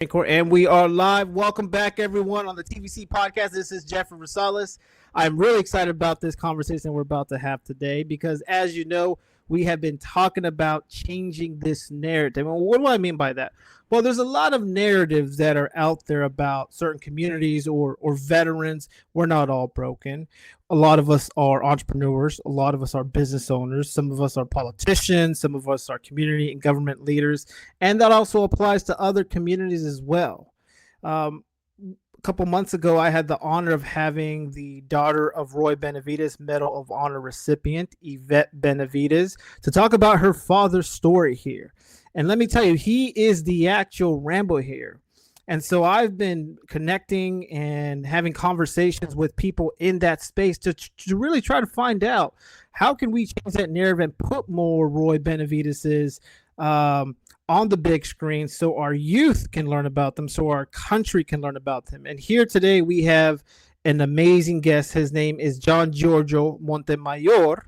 And we are live. Welcome back, everyone, on the TVC podcast. This is Jeffrey Rosales. I'm really excited about this conversation we're about to have today because, as you know, we have been talking about changing this narrative. And what do I mean by that? Well, there's a lot of narratives that are out there about certain communities or veterans. We're not all broken. A lot of us are entrepreneurs. A lot of us are business owners. Some of us are politicians. Some of us are community and government leaders, and that also applies to other communities as well. Um, a couple months ago, I had the honor of having the daughter of Roy Benavides Medal of Honor recipient, Yvette Benavides, to talk about her father's story here. And let me tell you, he is the actual Rambo here. And so I've been connecting and having conversations with people in that space to really try to find out how can we change that narrative and put more Roy Benavides's on the big screen so our youth can learn about them, so our country can learn about them. And here today we have an amazing guest. His name is Giorgio Montemayor,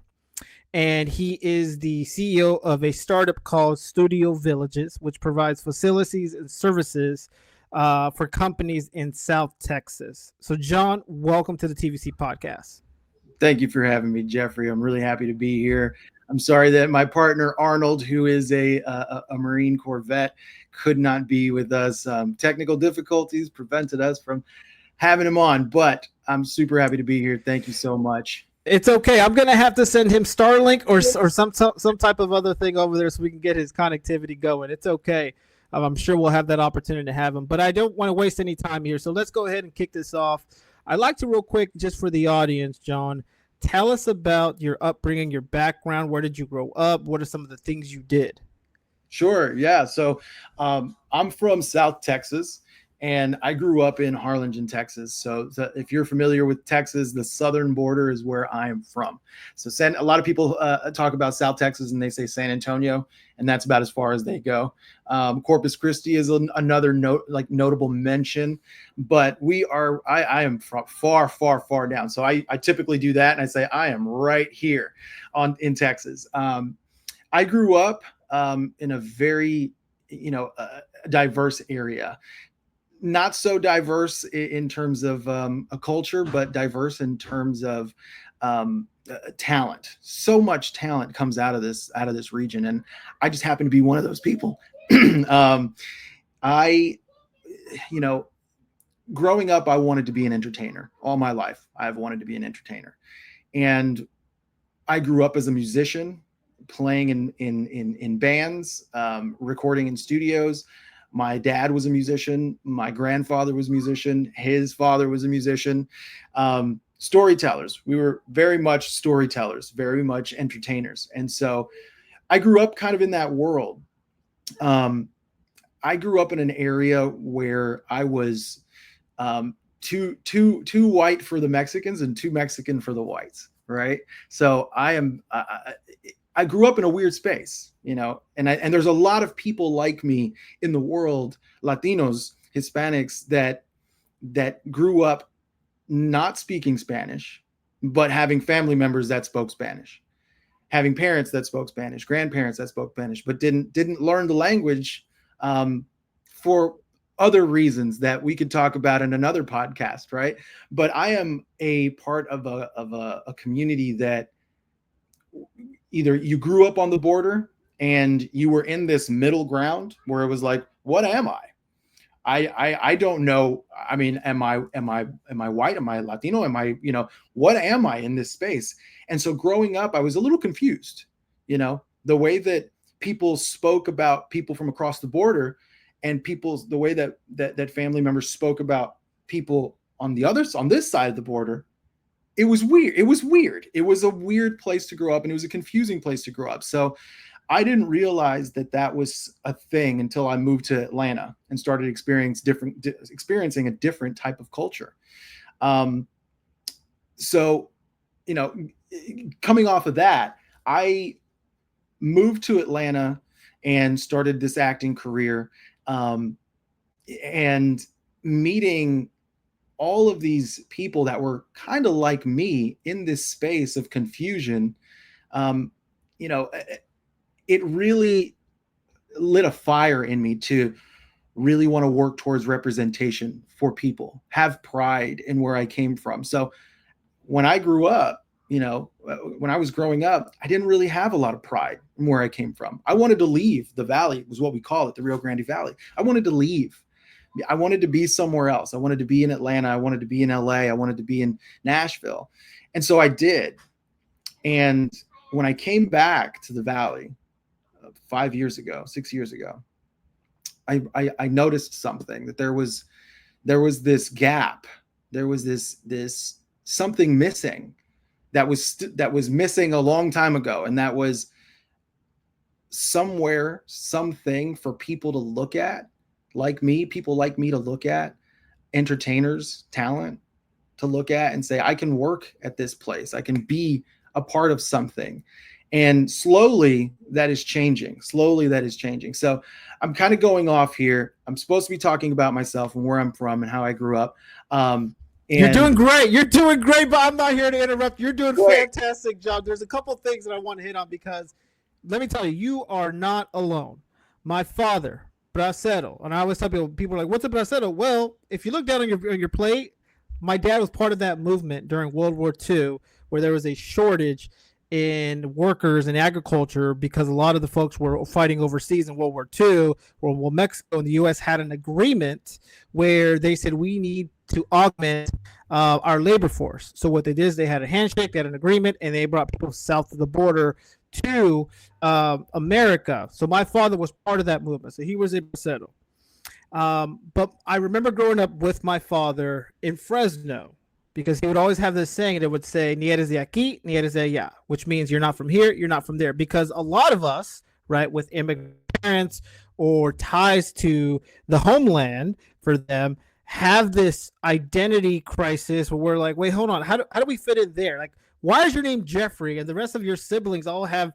and he is the CEO of a startup called StudioVillages, which provides facilities and services for companies in South Texas. So, John, welcome to the TVC podcast. Thank you for having me, Jeffrey. I'm really happy to be here. I'm sorry that my partner Arnold, who is a Marine Corps vet, could not be with us. Technical difficulties prevented us from having him on, but I'm super happy to be here. Thank you so much. It's okay. I'm gonna have to send him Starlink or some type of other thing over there so we can get his connectivity going. It's okay. I'm sure we'll have that opportunity to have him, but I don't want to waste any time here. So let's go ahead and kick this off. I'd like to real quick, just for the audience, John, tell us about your upbringing, your background. Where did you grow up? What are some of the things you did? Sure. Yeah. So I'm from South Texas, and I grew up in Harlingen, Texas. So if you're familiar with Texas, the southern border is where I am from. So a lot of people talk about South Texas and they say San Antonio, and that's about as far as they go. Corpus Christi is another notable mention, but I am from far, far, far down. So I typically do that, and I say I am right here in Texas. I grew up in a very diverse area. Not so diverse in terms of a culture, but diverse in terms of talent. So much talent comes out of this region, and I just happen to be one of those people. I, growing up, I wanted to be an entertainer. All my life, I've wanted to be an entertainer, and I grew up as a musician, playing in bands, recording in studios. My dad was a musician. My grandfather was a musician. His father was a musician. Storytellers. We were very much storytellers, very much entertainers. And so I grew up kind of in that world. I grew up in an area where I was too white for the Mexicans and too Mexican for the whites, right? So I grew up in a weird space, and there's a lot of people like me in the world, Latinos, Hispanics, that grew up not speaking Spanish, but having family members that spoke Spanish, having parents that spoke Spanish, grandparents that spoke Spanish, but didn't learn the language for other reasons that we could talk about in another podcast, right? But I am a part of a community that either you grew up on the border and you were in this middle ground where it was like, what am I? I don't know. I mean, am I white? Am I Latino? What am I in this space? And so growing up, I was a little confused, the way that people spoke about people from across the border, and the way that family members spoke about people on this side of the border. It was weird. It was a weird place to grow up, and it was a confusing place to grow up. So I didn't realize that was a thing until I moved to Atlanta and started experiencing a different type of culture. So, coming off of that, I moved to Atlanta and started this acting career, and meeting all of these people that were kind of like me in this space of confusion. It really lit a fire in me to really want to work towards representation for people, have pride in where I came from. So when I grew up, when I was growing up, I didn't really have a lot of pride in where I came from. I wanted to leave the Valley, was what we call it, the Rio Grande Valley. I wanted to leave. I wanted to be somewhere else. I wanted to be in Atlanta. I wanted to be in LA. I wanted to be in Nashville. And so I did. And when I came back to the Valley 6 years ago, I noticed something, that there was this gap. There was this something missing that was missing a long time ago. And that was something for people to look at, people like me to look at, entertainers, talent to look at and say, I can work at this place. I can be a part of something. And slowly that is changing. So I'm kind of going off here. I'm supposed to be talking about myself and where I'm from and how I grew up. You're doing great, but I'm not here to interrupt. You're doing fantastic job. There's a couple of things that I want to hit on, because let me tell you, you are not alone. My father, Bracero, and I always tell people are like, what's a Bracero? Well, if you look down on your plate, my dad was part of that movement during World War II, where there was a shortage in workers in agriculture because a lot of the folks were fighting overseas in World War II. Well, Mexico and the U.S. had an agreement where they said we need to augment our labor force. So what they did is they had a handshake, they had an agreement, and they brought people south of the border to America. So my father was part of that movement. So he was a Bracero. But I remember growing up with my father in Fresno, because he would always have this saying that would say, ni eres de aquí, ni eres de allá, which means you're not from here, you're not from there. Because a lot of us, right, with immigrant parents or ties to the homeland for them, have this identity crisis where we're like, wait, hold on, how do we fit in there? Like, why is your name Jeffrey and the rest of your siblings all have,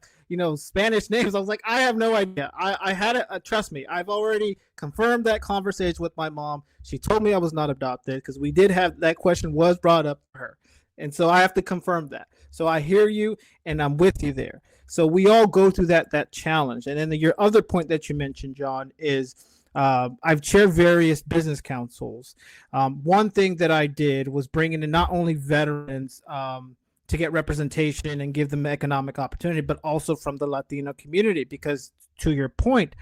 Spanish names? I was like, I have no idea. I had it. Trust me, I've already confirmed that conversation with my mom. She told me I was not adopted, because we did have that question was brought up to her. And so I have to confirm that. So I hear you and I'm with you there. So we all go through that challenge. And then your other point that you mentioned, John, is I've chaired various business councils. One thing that I did was bring in not only veterans to get representation and give them economic opportunity, but also from the Latino community. Because to your point,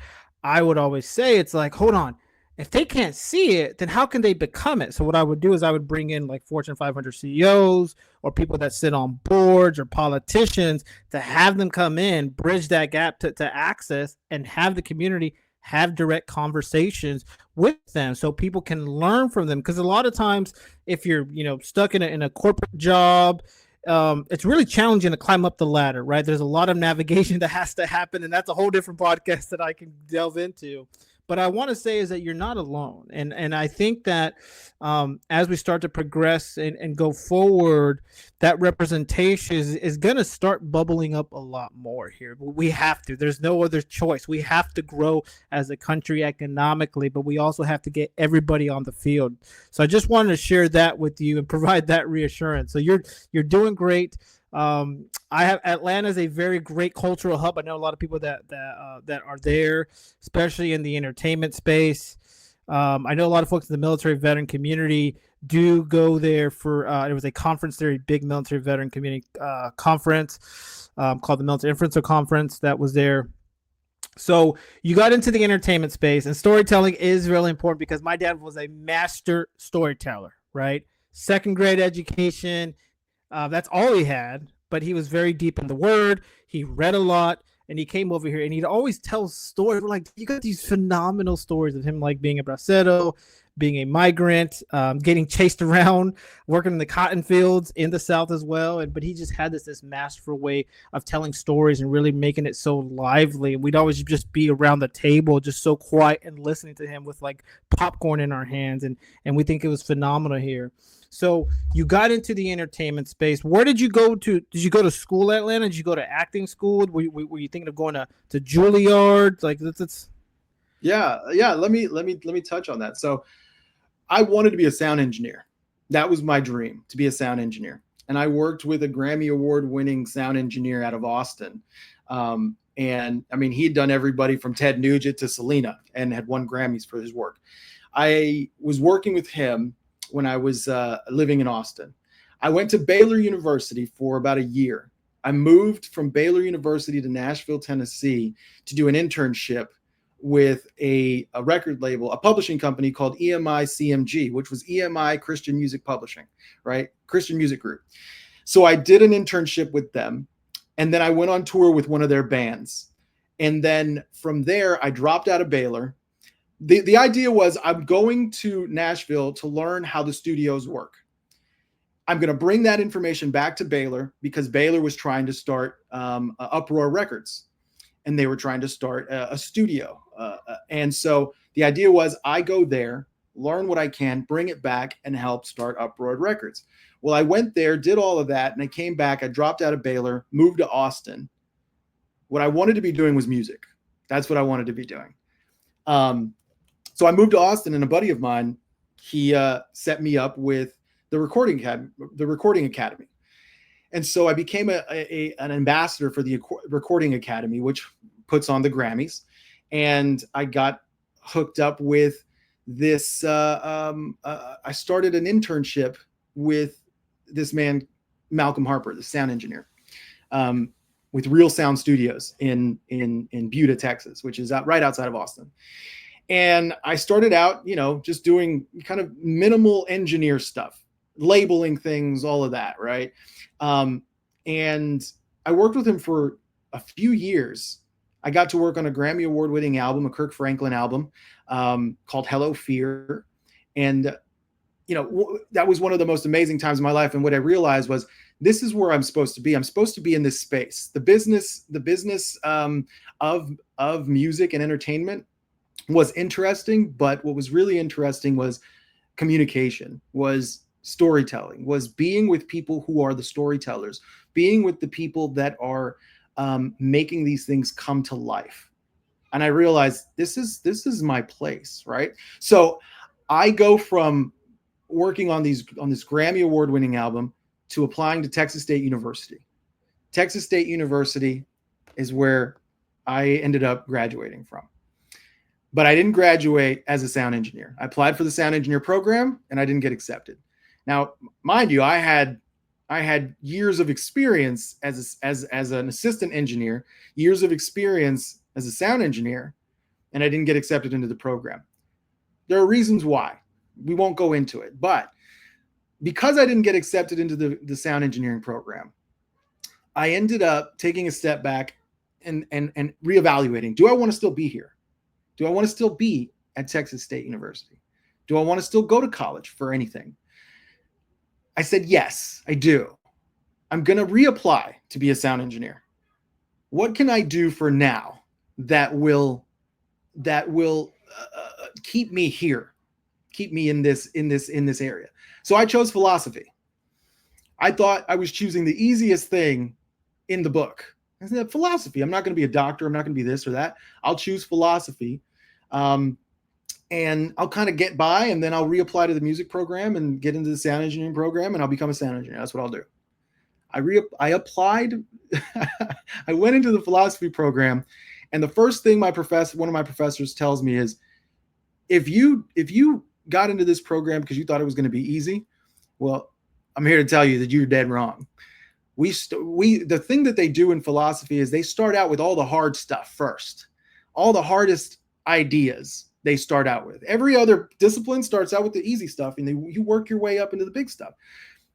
I would always say, it's like, hold on, if they can't see it, then how can they become it? So what I would do is I would bring in like Fortune 500 CEOs or people that sit on boards or politicians to have them come in, bridge that gap to access, and have the community have direct conversations with them so people can learn from them. Because a lot of times, if you're stuck in a corporate job, it's really challenging to climb up the ladder, right? There's a lot of navigation that has to happen, and that's a whole different podcast that I can delve into. But I want to say is that you're not alone. And I think that as we start to progress and go forward, that representation is going to start bubbling up a lot more here. We have to. There's no other choice. We have to grow as a country economically, but we also have to get everybody on the field. So I just wanted to share that with you and provide that reassurance. So you're doing great. I have Atlanta is a very great cultural hub. I know a lot of people that are there, especially in the entertainment space. I know a lot of folks in the military veteran community do go there for. There was a conference there, a big military veteran community conference called the Military Influencer Conference that was there. So you got into the entertainment space, and storytelling is really important because my dad was a master storyteller, right? Second grade education. That's all he had, but he was very deep in the word. He read a lot, and he came over here, and he'd always tell stories. We're like, you got these phenomenal stories of him, like being a bracero, being a migrant, getting chased around, working in the cotton fields in the South as well. But he just had this masterful way of telling stories and really making it so lively. And we'd always just be around the table, just so quiet and listening to him with like popcorn in our hands. And we think it was phenomenal here. So you got into the entertainment space. Where did you go to? Did you go to school at Atlanta? Did you go to acting school? Were you thinking of going to Juilliard? Like that's. Yeah. Let me touch on that. So I wanted to be a sound engineer. That was my dream, to be a sound engineer. And I worked with a Grammy Award winning sound engineer out of Austin. And I mean, he'd done everybody from Ted Nugent to Selena and had won Grammys for his work. I was working with him when I was living in Austin. I went to Baylor University for about a year. I moved from Baylor University to Nashville, Tennessee to do an internship with a record label, a publishing company called EMI CMG, which was EMI Christian Music Publishing, right? Christian Music Group. So I did an internship with them, and then I went on tour with one of their bands. And then from there, I dropped out of Baylor. The idea was I'm going to Nashville to learn how the studios work. I'm going to bring that information back to Baylor because Baylor was trying to start Uproar Records, and they were trying to start a studio. And so the idea was I go there, learn what I can, bring it back, and help start Uproar Records. Well, I went there, did all of that, and I came back. I dropped out of Baylor, moved to Austin. What I wanted to be doing was music. That's what I wanted to be doing. So I moved to Austin, and a buddy of mine, he set me up with the Recording Academy. And so I became an ambassador for the Recording Academy, which puts on the Grammys. And I got hooked up with this. I started an internship with this man, Malcolm Harper, the sound engineer, with Real Sound Studios in Buda, Texas, which is right outside of Austin. And I started out, just doing kind of minimal engineer stuff, labeling things, all of that, right? And I worked with him for a few years. I got to work on a Grammy Award-winning album, a Kirk Franklin album, called Hello Fear. And, that was one of the most amazing times of my life. And what I realized was, this is where I'm supposed to be. I'm supposed to be in this space. The business of music and entertainment was interesting, but what was really interesting was communication, was storytelling, was being with people who are the storytellers, being with the people that are making these things come to life. And I realized this is my place, right? So I go from working on this Grammy Award-winning album to applying to Texas State University. Texas State University is where I ended up graduating from. But I didn't graduate as a sound engineer. I applied for the sound engineer program, and I didn't get accepted. Now, mind you, I had years of experience as an assistant engineer, years of experience as a sound engineer, and I didn't get accepted into the program. There are reasons why. We won't go into it. But because I didn't get accepted into the sound engineering program, I ended up taking a step back and reevaluating. Do I want to still be here? Do I want to still be at Texas State University? Do I want to still go to college for anything? I said, yes, I do. I'm going to reapply to be a sound engineer. What can I do for now that will keep me here, keep me in this area? So I chose philosophy. I thought I was choosing the easiest thing in the book. I said, philosophy. I'm not going to be a doctor. I'm not going to be this or that. I'll choose philosophy. And I'll kind of get by, and then I'll reapply to the music program and get into the sound engineering program, and I'll become a sound engineer. That's what I'll do. I applied. I went into the philosophy program, and the first thing one of my professors tells me is, if you got into this program because you thought it was going to be easy, well, I'm here to tell you that you're dead wrong. The thing that they do in philosophy is they start out with all the hard stuff first, all the hardest ideas. They start out with. Every other discipline starts out with the easy stuff, and you work your way up into the big stuff.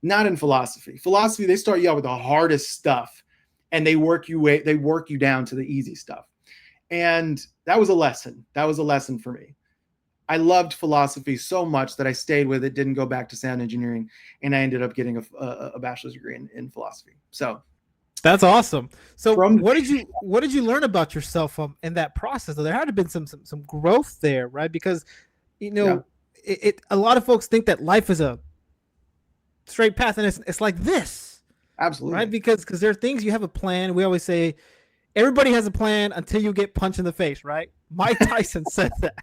Not in philosophy. Philosophy, they start you out with the hardest stuff, and they work you down to the easy stuff. And that was a lesson. That was a lesson for me. I loved philosophy so much that I stayed with it, didn't go back to sound engineering, and I ended up getting a bachelor's degree in philosophy. So that's awesome. So what did you learn about yourself in that process? So there had to have been some growth there, right? Because a lot of folks think that life is a straight path, and it's like this. Absolutely. Right? Because there are things you have a plan. We always say everybody has a plan until you get punched in the face, right? Mike Tyson said that.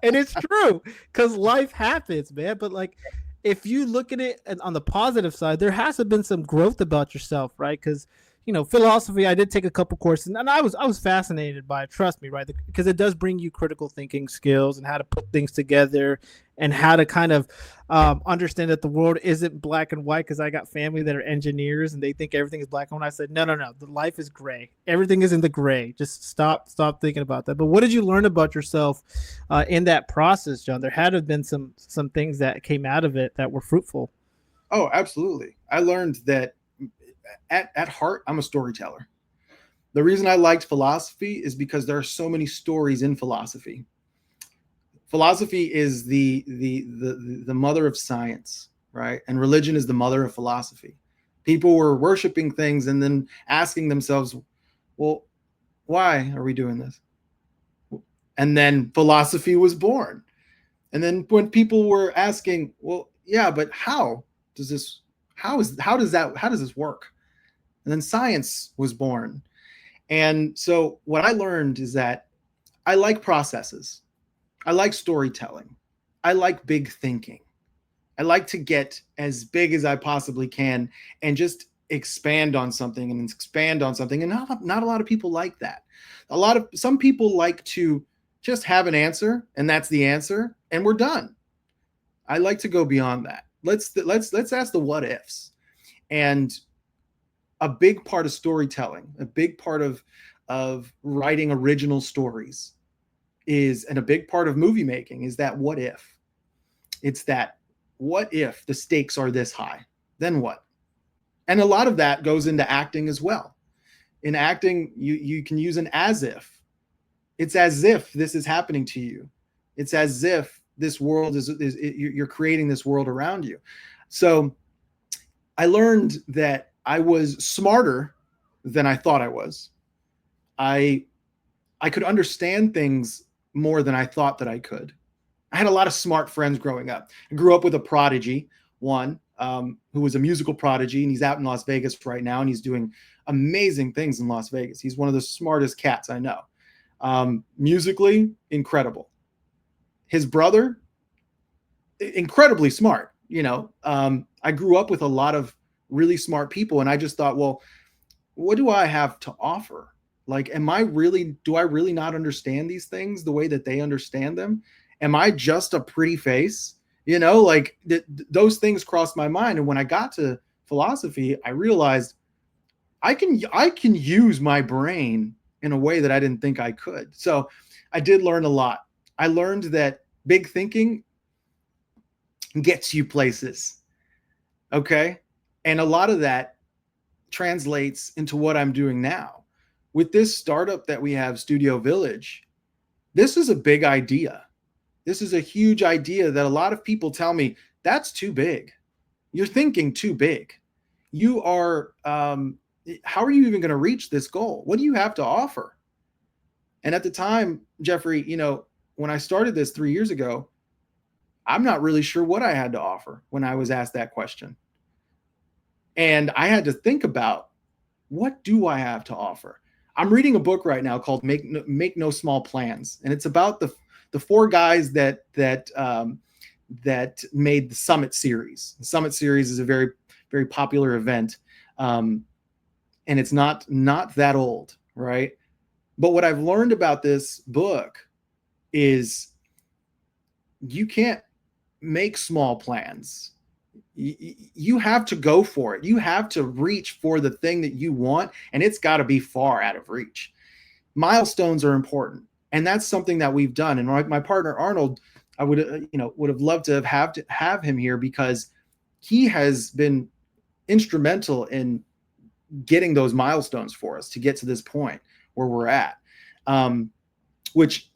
And it's true, because life happens, man. But like, if you look at it on the positive side, there has to have been some growth about yourself, right? Because philosophy, I did take a couple courses, and I was fascinated by it. Trust me, right? Because it does bring you critical thinking skills and how to put things together, and how to kind of understand that the world isn't black and white. Because I got family that are engineers and they think everything is black and white. I said, no, no, no. The life is gray. Everything is in the gray. Just stop thinking about that. But what did you learn about yourself in that process, John? There had to have been some things that came out of it that were fruitful. Oh, absolutely. I learned that at heart, I'm a storyteller. The reason I liked philosophy is because there are so many stories in philosophy. Philosophy is the mother of science, right? And religion is the mother of philosophy. People were worshiping things and then asking themselves, well, why are we doing this? And then philosophy was born. And then when people were asking, well, yeah, but how does this work? And then science was born. And so what I learned is that I like processes. I like storytelling. I like big thinking. I like to get as big as I possibly can and just expand on something and expand on something. And not a lot of people like that. Some people like to just have an answer and that's the answer and we're done. I like to go beyond that. Let's ask the what ifs. And a big part of storytelling, a big part of writing original stories and a big part of movie making is that what if. It's that what if the stakes are this high, then what? And a lot of that goes into acting as well. In acting, you can use an as if. It's as if this is happening to you. It's as if this world you're creating this world around you. So I learned that I was smarter than I thought I was. I could understand things more than I thought that I could. I had a lot of smart friends growing up. I grew up with a prodigy, one who was a musical prodigy, and he's out in Las Vegas right now, and he's doing amazing things in Las Vegas. He's one of the smartest cats I know. Musically, incredible. His brother, incredibly smart. I grew up with a lot of really smart people, and I just thought, well, what do I have to offer? Like, do I really not understand these things the way that they understand them? Am I just a pretty face? Those things crossed my mind. And when I got to philosophy, I realized I can use my brain in a way that I didn't think I could. So I did learn a lot. I learned that big thinking gets you places. Okay. And a lot of that translates into what I'm doing now. With this startup that we have, StudioVillage, this is a big idea. This is a huge idea that a lot of people tell me, that's too big. You're thinking too big. You are, how are you even going to reach this goal? What do you have to offer? And at the time, Jeffrey, when I started this 3 years ago, I'm not really sure what I had to offer when I was asked that question. And I had to think about, what do I have to offer? I'm reading a book right now called Make No Small Plans. And it's about the four guys that made the Summit series. The Summit series is a very, very popular event. And it's not that old, right? But what I've learned about this book is you can't make small plans. You have to go for it. You have to reach for the thing that you want, and it's got to be far out of reach. Milestones are important, and that's something that we've done. And my partner Arnold, I would have loved to have him here because he has been instrumental in getting those milestones for us to get to this point where we're at. Which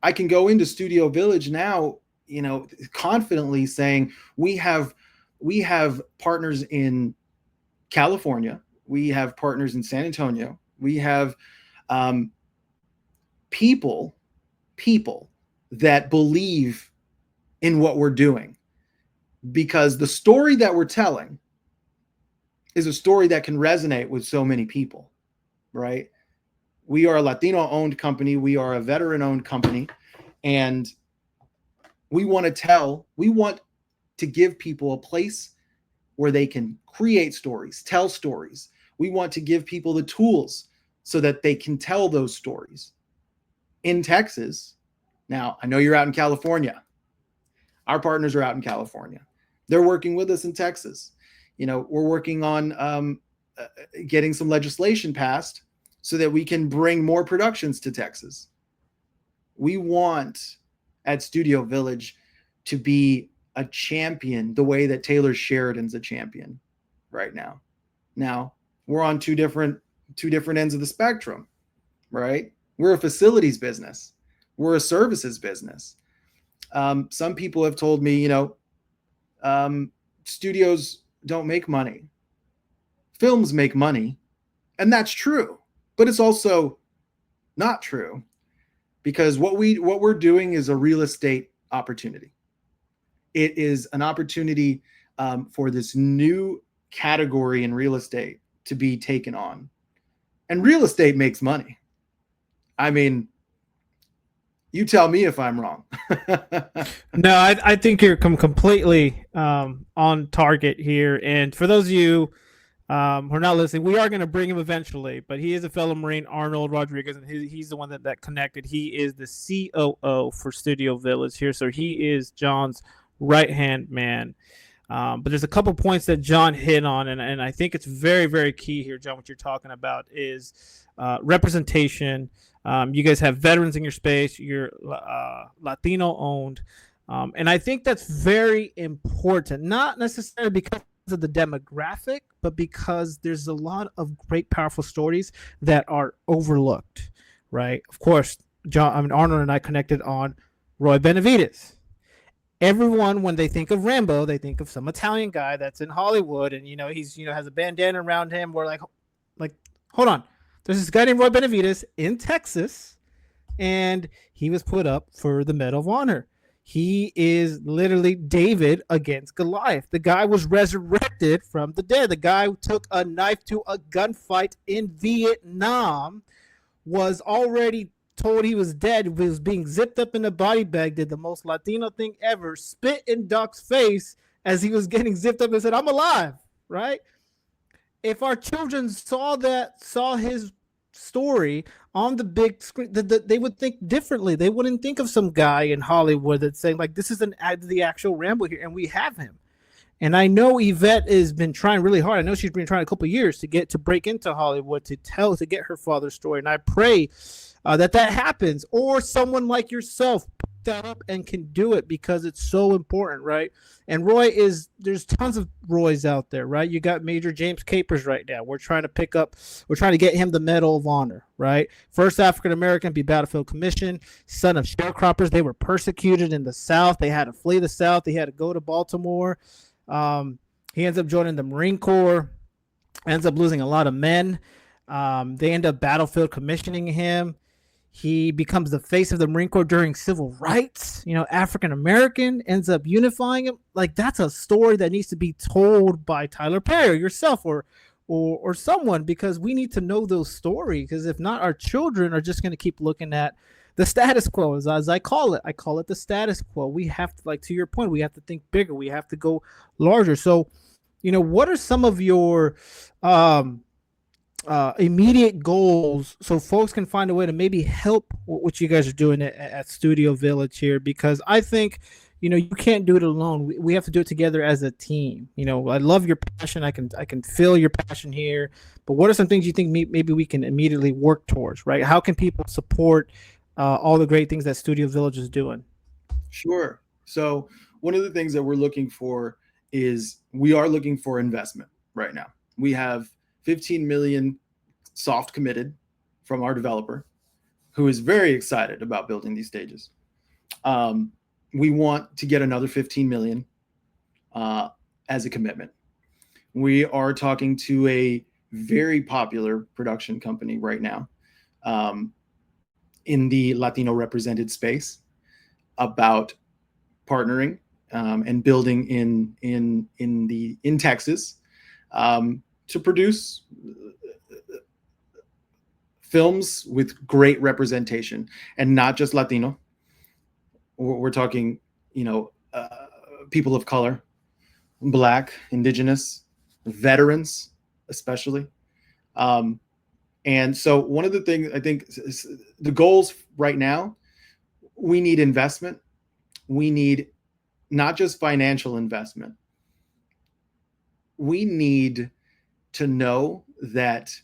I can go into StudioVillage now, confidently saying we have partners in California. We have partners in San Antonio. We have people that believe in what we're doing, because the story that we're telling is a story that can resonate with so many people, right? We are a Latino-owned company. We are a veteran-owned company, and we want to give people a place where they can create stories, tell stories, We want to give people the tools so that they can tell those stories. In Texas, now I know you're out in California. Our partners are out in California. They're working with us in Texas. We're working on getting some legislation passed so that we can bring more productions to Texas. We want at StudioVillage to be a champion the way that Taylor Sheridan's a champion right now. Now, we're on two different ends of the spectrum, right? We're a facilities business. We're a services business. Some people have told me, studios don't make money. Films make money, and that's true. But it's also not true, because what we're doing is a real estate opportunity. It is an opportunity for this new category in real estate to be taken on. And real estate makes money. I mean, you tell me if I'm wrong. No, I think you're completely on target here. And for those of you who are not listening, we are going to bring him eventually, but he is a fellow Marine, Arnold Rodriguez, and he's the one that connected. He is the COO for StudioVillage here. So he is John's right-hand man. But there's a couple points that John hit on, and I think it's very, very key here, John. What you're talking about is representation. You guys have veterans in your space. You're Latino owned. And I think that's very important, not necessarily because of the demographic, but because there's a lot of great, powerful stories that are overlooked, right? Of course, Arnold and I connected on Roy Benavides. Everyone, when they think of Rambo, they think of some Italian guy that's in Hollywood, and he's has a bandana around him. We're like, hold on. There's this guy named Roy Benavides in Texas, and he was put up for the Medal of Honor. He is literally David against Goliath. The guy was resurrected from the dead. The guy who took a knife to a gunfight in Vietnam was already told he was dead. He was being zipped up in a body bag, did the most Latino thing ever, spit in Doc's face as he was getting zipped up and said, "I'm alive," right? If our children saw his story on the big screen, they would think differently. They wouldn't think of some guy in Hollywood that's saying, like, this is the actual Rambo here, and we have him. And I know Yvette has been trying really hard. I know she's been trying a couple of years to break into Hollywood, to get her father's story. And I pray that happens, or someone like yourself pick that up and can do it, because it's so important, right? And there's tons of Roys out there, right? You got Major James Capers right now. We're trying to get him the Medal of Honor, right? First African American be battlefield commissioned, son of sharecroppers. They were persecuted in the South. They had to flee the South. They had to go to Baltimore. He ends up joining the Marine Corps, ends up losing a lot of men. They end up battlefield commissioning him. He becomes the face of the Marine Corps during civil rights. African American, ends up unifying him. Like, that's a story that needs to be told by Tyler Perry or yourself or someone, because we need to know those stories. Because if not, our children are just going to keep looking at the status quo, as I call it. I call it the status quo. We have to, like, to your point, we have to think bigger. We have to go larger. So, what are some of your immediate goals so folks can find a way to maybe help what you guys are doing at StudioVillage here? Because I think, you can't do it alone. We have to do it together as a team. I love your passion. I can feel your passion here. But what are some things you think maybe we can immediately work towards, right? How can people support all the great things that StudioVillage is doing? Sure. So one of the things that we're looking for is we are looking for investment right now. We have 15 million soft committed from our developer, who is very excited about building these stages. We want to get another 15 million as a commitment. We are talking to a very popular production company right now in the Latino represented space about partnering and building in Texas to produce films with great representation, and not just Latino. We're talking, people of color, Black, Indigenous, veterans, especially. And so one of the things I think the goals right now, we need investment. We need not just financial investment. We need to know that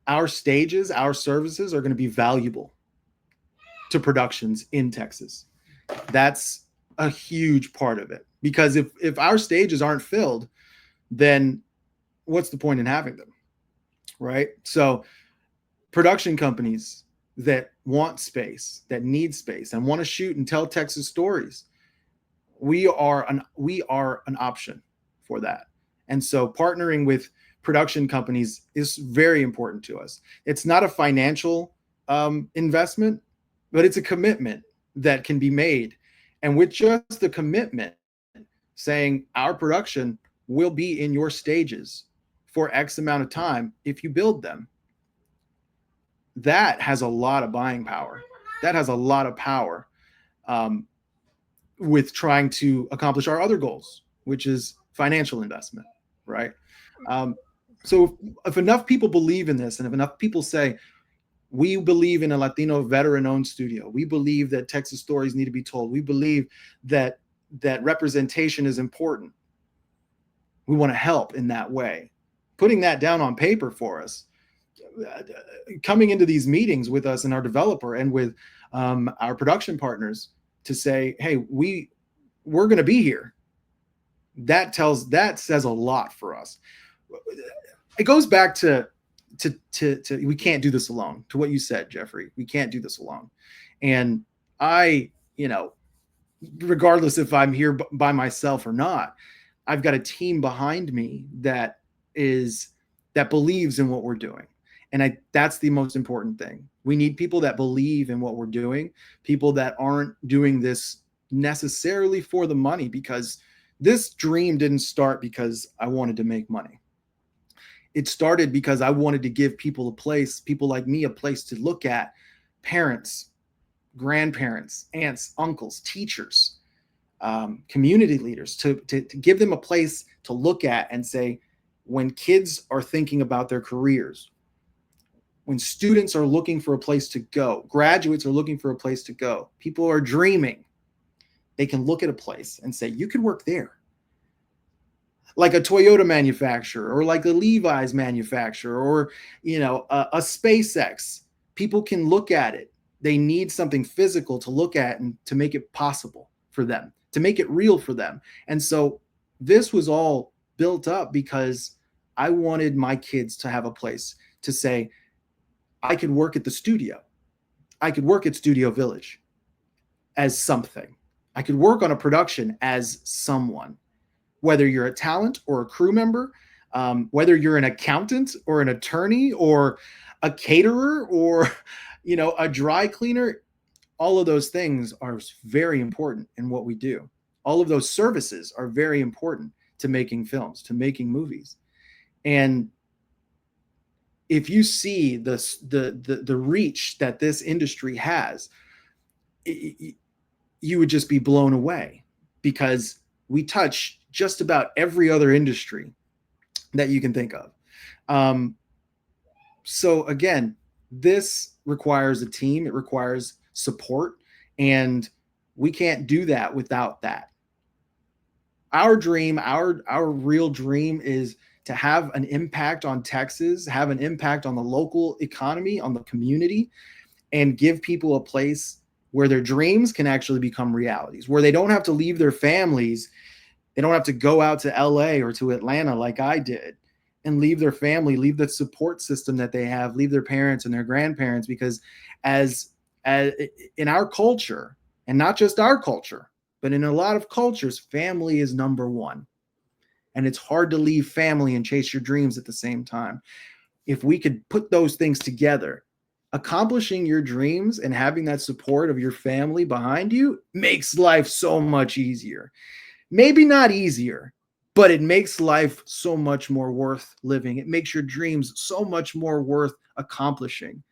our stages, our services are going to be valuable to productions in Texas. That's a huge part of it, because if our stages aren't filled, then what's the point in having them, right? So production companies that want space, that need space, and want to shoot and tell Texas stories, we are an option for that. And so partnering with production companies is very important to us. It's not a financial investment, but it's a commitment that can be made. And with just the commitment saying our production will be in your stages for X amount of time if you build them, that has a lot of buying power. That has a lot of power with trying to accomplish our other goals, which is financial investment, right? So if enough people believe in this, and if enough people say, we believe in a Latino veteran-owned studio, we believe that Texas stories need to be told, we believe that representation is important, we want to help in that way, putting that down on paper for us, coming into these meetings with us and our developer and with our production partners to say, hey, we're going to be here. That says a lot for us. It goes back to we can't do this alone, to what you said, Jeffrey. We can't do this alone. And I, regardless if I'm here by myself or not, I've got a team behind me that believes in what we're doing. And that's the most important thing. We need people that believe in what we're doing, people that aren't doing this necessarily for the money, because this dream didn't start because I wanted to make money. It started because I wanted to give people like me, a place to look at, parents, grandparents, aunts, uncles, teachers, community leaders, to give them a place to look at and say, when kids are thinking about their careers, when students are looking for a place to go, graduates are looking for a place to go, people are dreaming, they can look at a place and say, you could work there. Like a Toyota manufacturer, or like a Levi's manufacturer, or a SpaceX. People can look at it. They need something physical to look at and to make it possible for them, to make it real for them. And so this was all built up because I wanted my kids to have a place to say, I could work at the studio. I could work at StudioVillage as something. I could work on a production as someone. Whether you're a talent or a crew member, whether you're an accountant or an attorney or a caterer or, a dry cleaner, all of those things are very important in what we do. All of those services are very important to making films, to making movies. And if you see the reach that this industry has, you would just be blown away, because we touch just about every other industry that you can think of. So again, this requires a team. It requires support, and we can't do that without that. Our dream, our real dream, is to have an impact on Texas, have an impact on the local economy, on the community, and give people a place where their dreams can actually become realities, where they don't have to leave their families. They don't have to go out to LA or to Atlanta like I did and leave their family, leave the support system that they have, leave their parents and their grandparents, because as in our culture, and not just our culture, but in a lot of cultures, family is number one. And it's hard to leave family and chase your dreams at the same time. If we could put those things together, accomplishing your dreams and having that support of your family behind you makes life so much easier. Maybe not easier, but it makes life so much more worth living. It makes your dreams so much more worth accomplishing.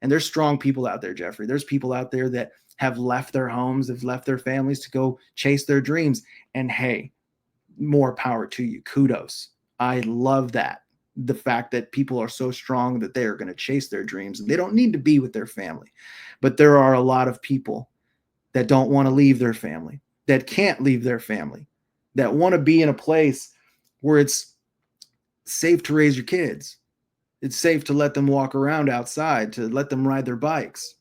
And there's strong people out there, Jeffrey. There's people out there that have left their homes, have left their families to go chase their dreams. And hey, more power to you. Kudos. I love that. the fact that people are so strong that they are going to chase their dreams and they don't need to be with their family. But there are a lot of people that don't want to leave their family, that can't leave their family, that want to be in a place where it's safe to raise your kids. It's safe to let them walk around outside, to let them ride their bikes,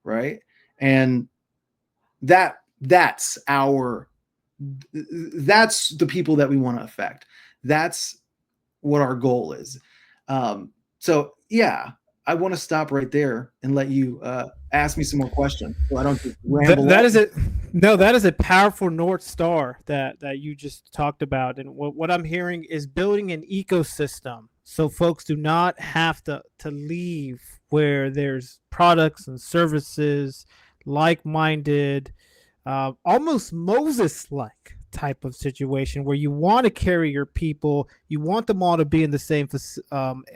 right? And that's the people that we want to affect. That's what our goal is. So yeah, I want to stop right there and let you ask me some more questions, so I don't just ramble That on. is it. No, that is a powerful North Star that you just talked about. And what I'm hearing is building an ecosystem so folks do not have to leave, where there's products and services, like-minded, almost Moses-like type of situation where you want to carry your people, you want them all to be in the same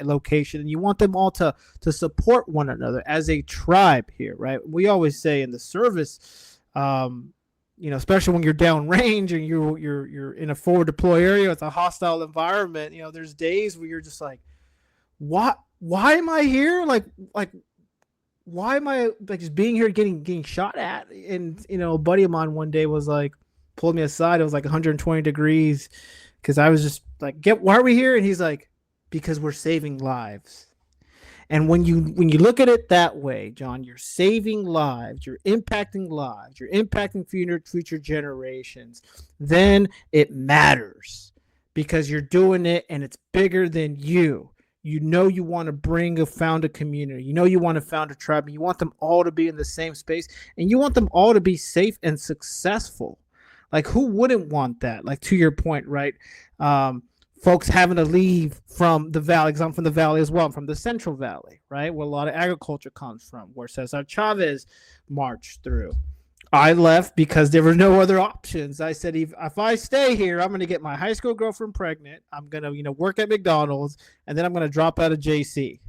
location, and you want them all to support one another as a tribe here, right? We always say in the service, especially when you're downrange and you're in a forward deploy area with a hostile environment, there's days where you're just like, why am I here? Like why am I like just being here getting shot at? And a buddy of mine one day was like, pulled me aside. It was like 120 degrees because I was just like, why are we here? And he's like, because we're saving lives. And when you look at it that way, John, you're saving lives, you're impacting future generations, then it matters because you're doing it and it's bigger than you. You want to found a community. You want to found a tribe. You want them all to be in the same space, and you want them all to be safe and successful. Like, who wouldn't want that? Like, to your point, right? Folks having to leave from the valley, because I'm from the valley as well. I'm from the Central Valley, right, where a lot of agriculture comes from, where Cesar Chavez marched through. I left because there were no other options. I said, if I stay here, I'm going to get my high school girlfriend pregnant. I'm going to, work at McDonald's, and then I'm going to drop out of JC.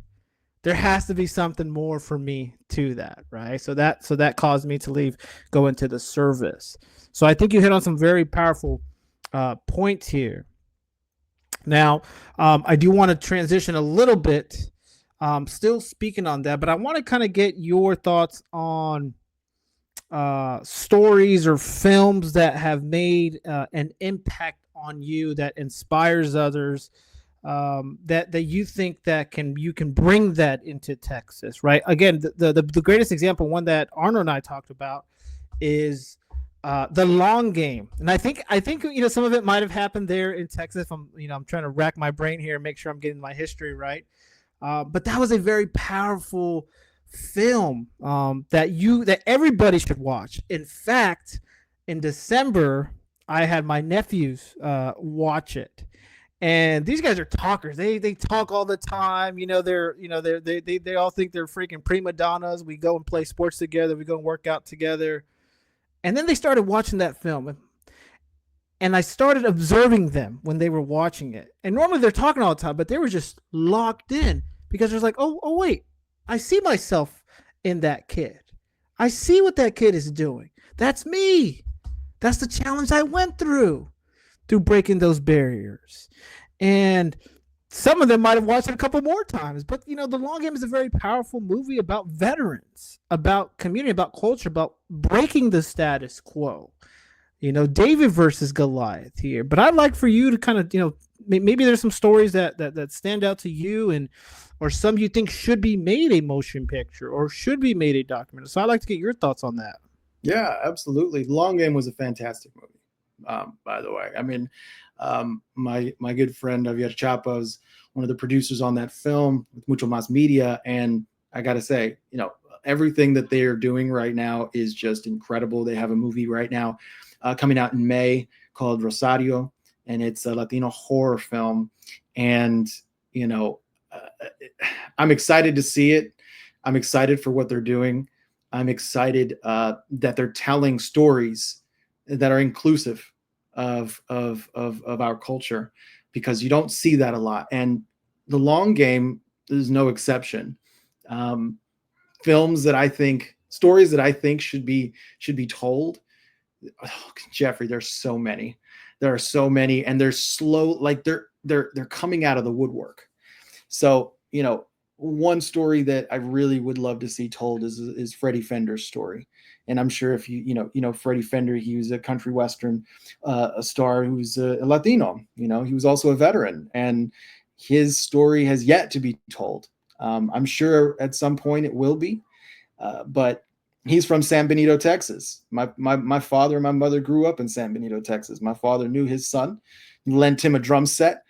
There has to be something more for me to that, right? So that caused me to leave, go into the service. So I think you hit on some very powerful points here. Now, I do want to transition a little bit, still speaking on that, but I want to kind of get your thoughts on stories or films that have made an impact on you, that inspires others, that you think that you can bring that into Texas, right? Again, the greatest example, one that Arnold and I talked about, is The Long Game. And I think some of it might have happened there in Texas. I'm trying to rack my brain here and make sure I'm getting my history right. But that was a very powerful film that everybody should watch. In fact, in December, I had my nephews watch it. And these guys are talkers. They talk all the time. They all think they're freaking prima donnas. We go and play sports together. We go and work out together. And then they started watching that film. And I started observing them when they were watching it. And normally they're talking all the time, but they were just locked in because there's like, oh wait, I see myself in that kid. I see what that kid is doing. That's me. That's the challenge I went through breaking those barriers. And some of them might have watched it a couple more times. But, The Long Game is a very powerful movie about veterans, about community, about culture, about breaking the status quo. David versus Goliath here. But I'd like for you to kind of, maybe there's some stories that stand out to you, or some you think should be made a motion picture or should be made a documentary. So I'd like to get your thoughts on that. Yeah, absolutely. The Long Game was a fantastic movie, by the way. I mean, my good friend Javier Chapa is one of the producers on that film with Mucho Mas Media. And I got to say, everything that they are doing right now is just incredible. They have a movie right now coming out in May called Rosario, and it's a Latino horror film. And, I'm excited to see it. I'm excited for what they're doing. I'm excited that they're telling stories that are inclusive of our culture, because you don't see that a lot. And The Long Game is no exception. Stories that I think should be told. Oh, Jeffrey, there's so many. There are so many, and they're slow. Like they're coming out of the woodwork. So, one story that I really would love to see told is Freddie Fender's story. And I'm sure if Freddie Fender, he was a country western a star who's a Latino. He was also a veteran, and his story has yet to be told. I'm sure at some point it will be, but he's from San Benito, Texas. My father and my mother grew up in San Benito, Texas. My father knew his son, lent him a drum set.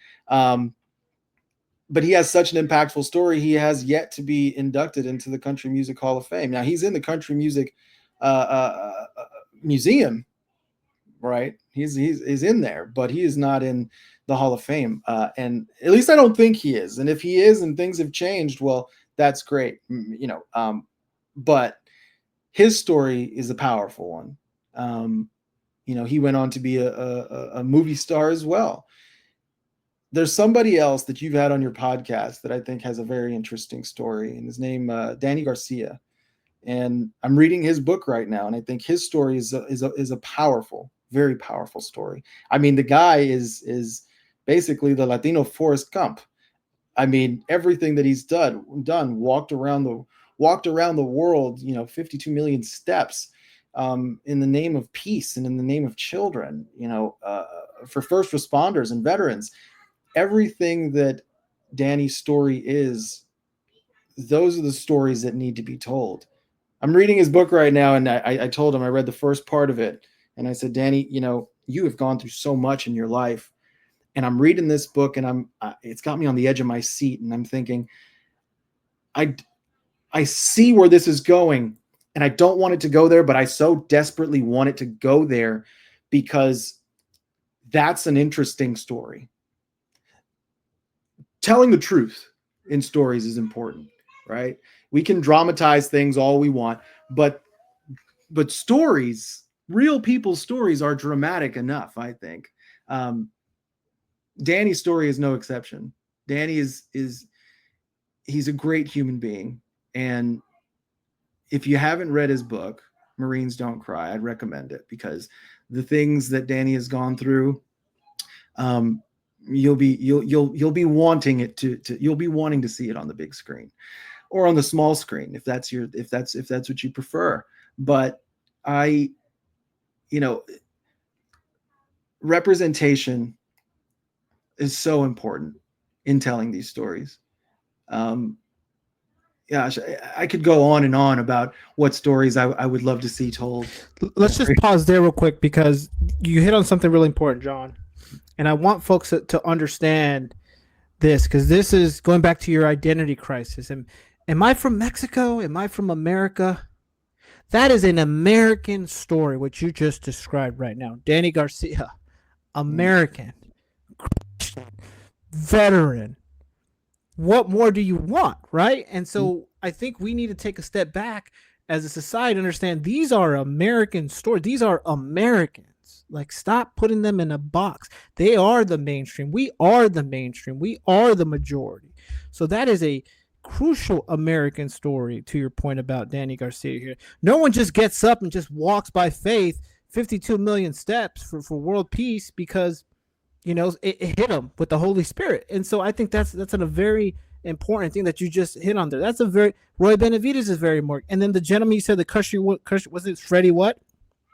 But he has such an impactful story. He has yet to be inducted into the Country Music Hall of Fame. Now, he's in the Country Music Museum, right? He's in there, but he is not in the Hall of Fame. And at least I don't think he is. And if he is and things have changed, well, that's great. But his story is a powerful one. He went on to be a movie star as well. There's somebody else that you've had on your podcast that I think has a very interesting story, and his name, Danny Garcia. And I'm reading his book right now, and I think his story is a powerful, very powerful story. I mean, the guy is basically the Latino Forrest Gump. I mean, everything that he's done, walked around the world, 52 million steps, in the name of peace and in the name of children, for first responders and veterans. Everything that Danny's story is, those are the stories that need to be told. I'm reading his book right now, and I told him I read the first part of it, and I said, Danny, you have gone through so much in your life, and I'm reading this book, and it's got me on the edge of my seat, and I'm thinking, I see where this is going, and I don't want it to go there, but I so desperately want it to go there because that's an interesting story. Telling the truth in stories is important, right? We can dramatize things all we want, but stories, real people's stories, are dramatic enough, I think. Danny's story is no exception. Danny he's a great human being, and if you haven't read his book, Marines Don't Cry, I'd recommend it, because the things that Danny has gone through, you'll be wanting it you'll be wanting to see it on the big screen or on the small screen if that's what you prefer. But representation is so important in telling these stories. Gosh, I could go on and on about what stories I would love to see told. Let's just pause there real quick, because you hit on something really important, John. And I want folks to understand this, because this is going back to your identity crisis. And am I from Mexico? Am I from America? That is an American story, what you just described right now. Danny Garcia, American, Christian, veteran. What more do you want, right? And so I think we need to take a step back as a society to understand these are American stories. These are Americans. Like, stop putting them in a box. They are the mainstream. We are the mainstream. We are the majority. So that is a crucial American story, to your point about Danny Garcia here. No one just gets up and just walks by faith 52 million steps for world peace because, it hit them with the Holy Spirit. And so I think that's a very important thing that you just hit on there. That's Roy Benavides is very important. And then the gentleman you said, the country, was it Freddie what?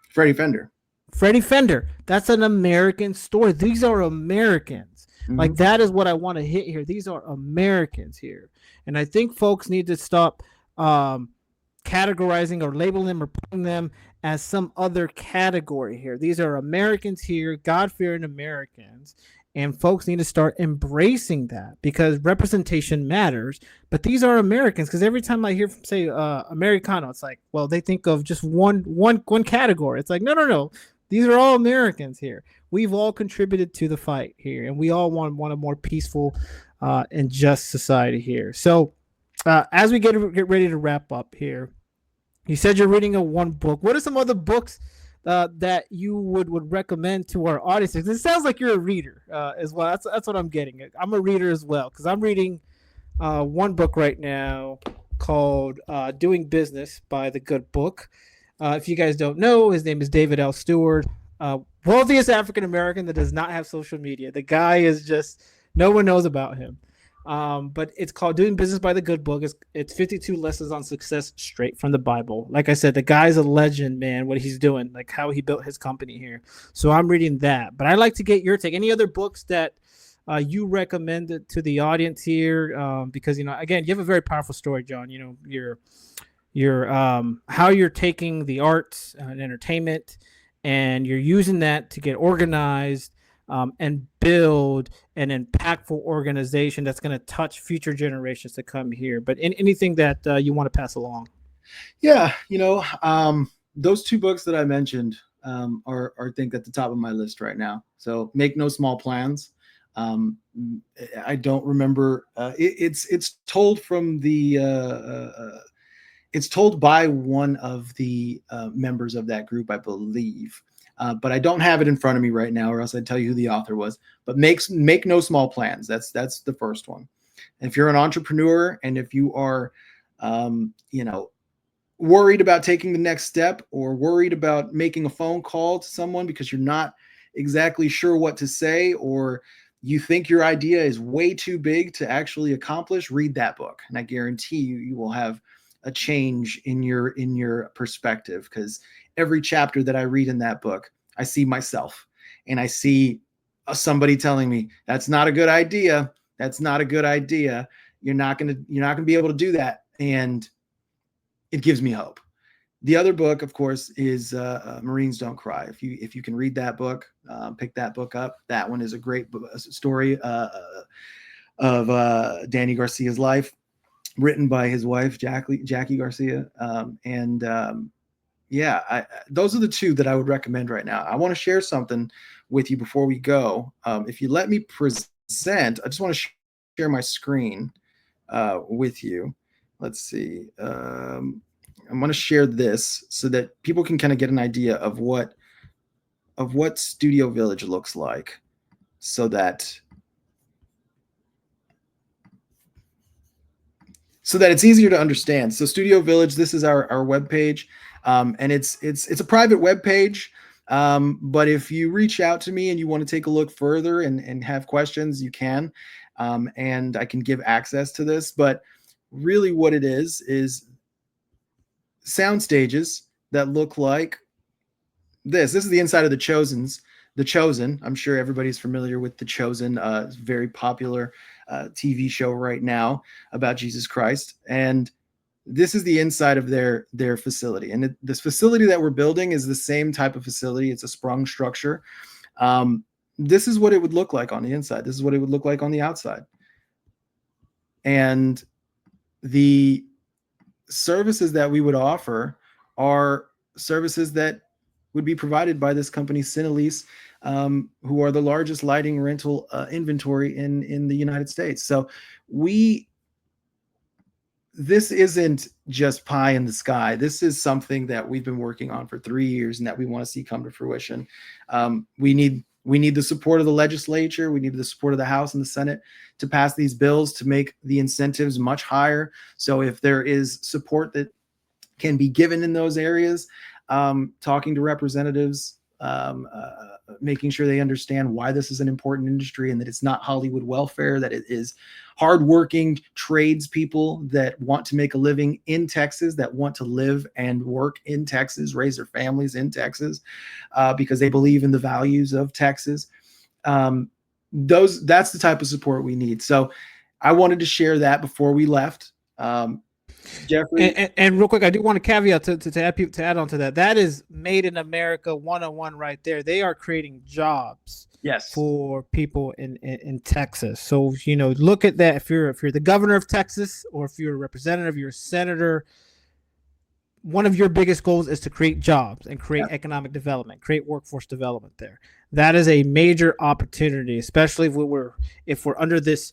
Freddie Fender. Freddie Fender. That's an American story. These are Americans. Mm-hmm. Like, that is what I want to hit here. These are Americans here. And I think folks need to stop categorizing or labeling them or putting them as some other category here. These are Americans here, God-fearing Americans. And folks need to start embracing that, because representation matters. But these are Americans, because every time I hear from, say, Americano, it's like, well, they think of just one category. It's like, no. These are all Americans here. We've all contributed to the fight here, and we all want a more peaceful and just society here. So as we get ready to wrap up here, you said you're reading one book. What are some other books that you would recommend to our audiences? It sounds like you're a reader as well. That's what I'm getting. I'm a reader as well, because I'm reading one book right now called Doing Business by The Good Book. If you guys don't know, his name is David L. Stewart, wealthiest African American that does not have social media. The guy is just, no one knows about him. But it's called Doing Business by the Good Book. It's 52 lessons on success straight from the Bible. Like I said, the guy's a legend, man. What he's doing, like how he built his company here. So I'm reading that. But I'd like to get your take. Any other books that you recommended to the audience here? Because again, you have a very powerful story, John. Your how you're taking the arts and entertainment, and you're using that to get organized and build an impactful organization that's going to touch future generations to come here. But anything that you want to pass along? Yeah, those two books that I mentioned are I think at the top of my list right now. So Make No Small Plans. I don't remember. It's told from the. It's told by one of the members of that group, I believe. But I don't have it in front of me right now, or else I'd tell you who the author was. But Make No Small Plans. That's the first one. And if you're an entrepreneur and if you are, worried about taking the next step or worried about making a phone call to someone because you're not exactly sure what to say, or you think your idea is way too big to actually accomplish, read that book. And I guarantee you will have a change in your perspective, because every chapter that I read in that book, I see myself, and I see somebody telling me that's not a good idea. That's not a good idea. You're not gonna be able to do that, and it gives me hope. The other book, of course, is Marines Don't Cry. If you can read that book, pick that book up. That one is a great story of Danny Garcia's life, written by his wife, Jackie Garcia. Those are the two that I would recommend right now. I want to share something with you before we go. If you let me present, I just want to share my screen with you. Let's see. I'm going to share this so that people can kind of get an idea of what StudioVillage looks like, so that it's easier to understand. So StudioVillage, this is our webpage, and it's a private webpage. But if you reach out to me and you want to take a look further and have questions, you can, and I can give access to this. But really what it is sound stages that look like this. This is the inside of The Chosen. I'm sure everybody's familiar with The Chosen, very popular TV show right now about Jesus Christ. And this is the inside of their facility. And this facility that we're building is the same type of facility. It's a sprung structure. This is what it would look like on the inside. This is what it would look like on the outside. And the services that we would offer are services that would be provided by this company, Cinelease, who are the largest lighting rental inventory in the United States. So this isn't just pie in the sky. This is something that we've been working on for 3 years and that we want to see come to fruition. We need the support of the legislature. We need the support of the House and the Senate to pass these bills to make the incentives much higher. So if there is support that can be given in those areas, talking to representatives, making sure they understand why this is an important industry and that it's not Hollywood welfare, that it is hardworking tradespeople that want to make a living in Texas, that want to live and work in Texas, raise their families in Texas, because they believe in the values of Texas. That's the type of support we need. So I wanted to share that before we left. Jeffrey, and real quick, I do want to caveat to add on to that. That is Made in America 101 right there. They are creating jobs, yes, for people in Texas. So look at that. If you're the governor of Texas, or if you're a representative, you're a senator, one of your biggest goals is to create jobs and create economic development, create workforce development there. That is a major opportunity, especially if we're under this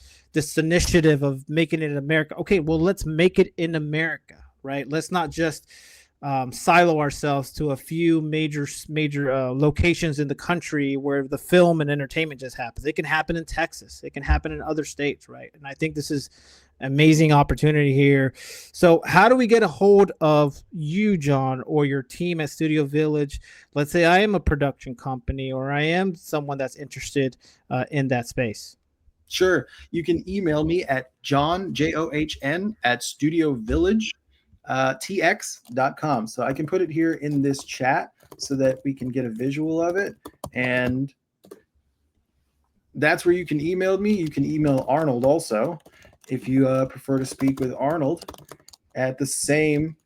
initiative of making it in America. Okay, well, let's make it in America, right? Let's not just silo ourselves to a few major locations in the country where the film and entertainment just happens. It can happen in Texas. It can happen in other states, right? And I think this is amazing opportunity here. So how do we get a hold of you, John, or your team at StudioVillage? Let's say I am a production company, or I am someone that's interested in that space. Sure. You can email me at John, JOHN, at StudioVillage, tx.com. So I can put it here in this chat so that we can get a visual of it. And that's where you can email me. You can email Arnold also if you prefer to speak with Arnold at the same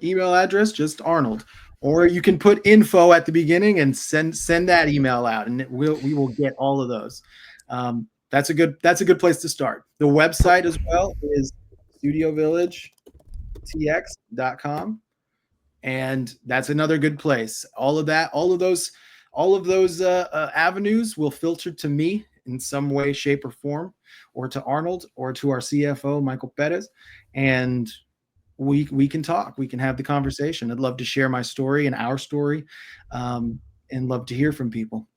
email address, just Arnold. Or you can put info at the beginning and send that email out, and we will get all of those. That's a good place to start. The website as well is StudioVillageTX.com, and that's another good place. All of those avenues will filter to me in some way, shape, or form, or to Arnold, or to our CFO Michael Perez, and we can talk. We can have the conversation. I'd love to share my story and our story, and love to hear from people.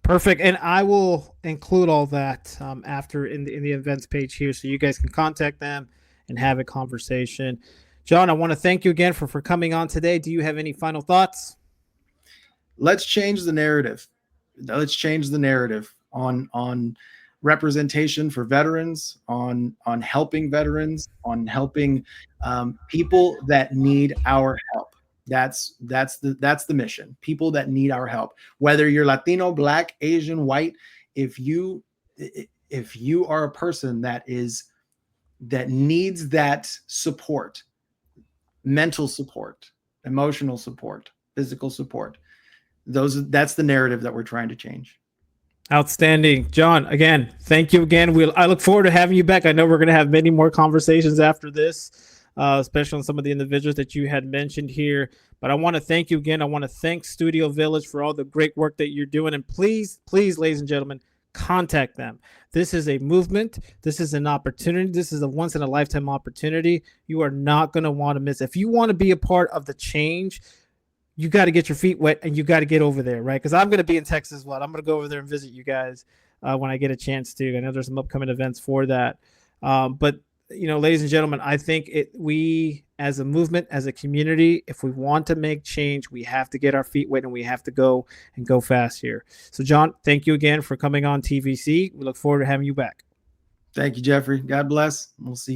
Perfect. And I will include all that after in the events page here, so you guys can contact them and have a conversation. John, I want to thank you again for coming on today. Do you have any final thoughts? Let's change the narrative. Let's change the narrative on representation for veterans, on helping veterans, on helping people that need our help. That's the mission. People that need our help, whether you're Latino, Black, Asian, white. If you are a person that needs that support, mental support, emotional support, physical support, that's the narrative that we're trying to change. Outstanding. John, again, thank you again. I look forward to having you back. I know we're going to have many more conversations after this, especially on some of the individuals that you had mentioned here. But I want to thank you again. I want to thank StudioVillage for all the great work that you're doing. And please, ladies and gentlemen, contact them. This is a movement. This is an opportunity. This is a once-in-a-lifetime opportunity. You are not going to want to miss. If you want to be a part of the change, you got to get your feet wet and you got to get over there, right? Because I'm going to be in Texas as well. I'm going to go over there and visit you guys when I get a chance to. I know there's some upcoming events for that. But, ladies and gentlemen, I think we as a movement, as a community, if we want to make change, we have to get our feet wet and we have to go fast here. So, John, thank you again for coming on TVC. We look forward to having you back. Thank you, Jeffrey. God bless. We'll see you.